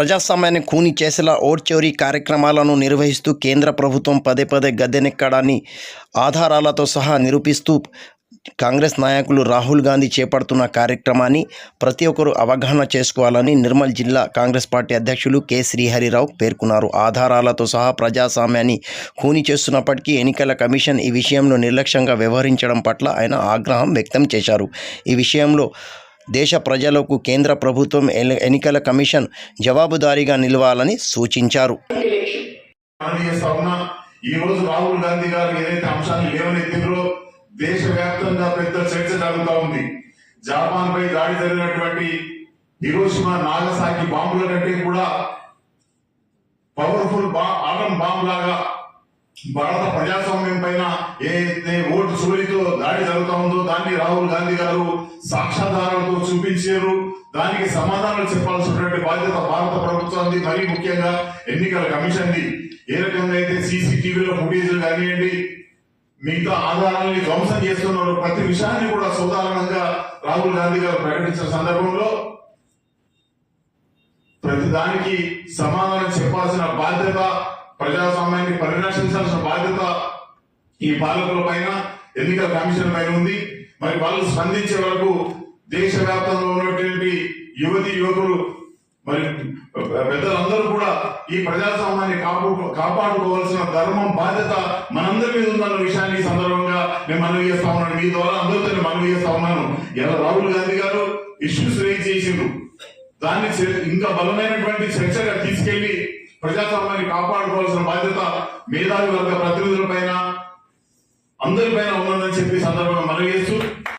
ప్రజాస్వామ్యాన్ని ఖూనీ చేసేలా ఓట్ చోరీ కార్యక్రమాలను నిర్వహిస్తూ కేంద్ర ప్రభుత్వం పదే పదే గద్దెనెక్కడాన్ని ఆధారాలతో సహా నిరూపిస్తూ కాంగ్రెస్ నాయకులు రాహుల్ గాంధీ చేపడుతున్న కార్యక్రమాన్ని ప్రతి ఒక్కరూ అవగాహన చేసుకోవాలని నిర్మల్ జిల్లా కాంగ్రెస్ పార్టీ అధ్యక్షులు కె శ్రీహరిరావు పేర్కొన్నారు. ఆధారాలతో సహా ప్రజాస్వామ్యాన్ని ఖూనీ చేస్తున్నప్పటికీ ఎన్నికల కమిషన్ ఈ విషయంలో నిర్లక్ష్యంగా వ్యవహరించడం పట్ల ఆయన ఆగ్రహం వ్యక్తం చేశారు. ఈ విషయంలో దేశ ప్రజలకు కేంద్ర ప్రభుత్వం ఎన్నికల కమిషన్ జవాబుదారీగా నిలవాలని సూచించారు. రాహుల్ గాంధీ గారు ఏదైతే అంశాన్ని లేవనెత్తిందో దేశవ్యాప్తంగా పెద్ద చర్చ జరుగుతూ ఉంది. జపాన్ పై దాడి జరిగినటువంటి హిరోషిమా నాగసాకి బాంబుల కంటే కూడా పవర్ఫుల్ ఆటం బాంబు లాగా భారత ప్రజాస్వామ్యం పైన ఏదైతే ఓటు చోరీతో దాడి జరుగుతూ ఉందో దాన్ని రాహుల్ గాంధీ గారు సాక్ష్యాధారాలతో చూపించారు. దానికి సమాధానాలు చెప్పాల్సినటువంటి బాధ్యత భారత ప్రభుత్వానికి, మరీ ముఖ్యంగా ఎన్నికల కమిషన్ది. ఏ రకంగా అయితే సీసీటీవీలో ఫుటేజ్లు కానివ్వండి, మిగతా ఆధారాలని ధ్వంసం చేస్తున్నారు, ప్రతి విషయాన్ని కూడా సాధారణంగా రాహుల్ గాంధీ గారు ప్రకటించిన సందర్భంలో ప్రతి దానికి సమాధానం చెప్పాల్సిన బాధ్యత, ప్రజాస్వామ్యాన్ని పరిరక్షించాల్సిన బాధ్యత ఈ పాలకుల పైన, ఎన్నికల కమిషన్ పైన ఉంది. మరి వాళ్ళు స్పందించే వరకు దేశవ్యాప్తంగా ఉన్నటువంటి యువతి యువకులు మరి పెద్దలందరూ కూడా ఈ ప్రజాస్వామ్యాన్ని కాపాడుకోవాల్సిన ధర్మం, బాధ్యత మనందరి మీద ఉందన్న విషయాన్ని ఈ సందర్భంగా నేను మనవి చేస్తా ఉన్నాను. మీ ద్వారా అందరితో నేను మనవి చేస్తా ఉన్నాను. ఇలా రాహుల్ గాంధీ గారు ఇష్యూస్ రేజ్ చేసిండ్రు, దాన్ని ఇంకా బలమైనటువంటి చర్చగా తీసుకెళ్లి ప్రజాస్వామ్యాన్ని కాపాడుకోవాల్సిన బాధ్యత మేధావి వర్గ ప్రతినిధుల పైన, అందరిపైన ఉన్నదని చెప్పి సందర్భంగా మనవి చేస్తూ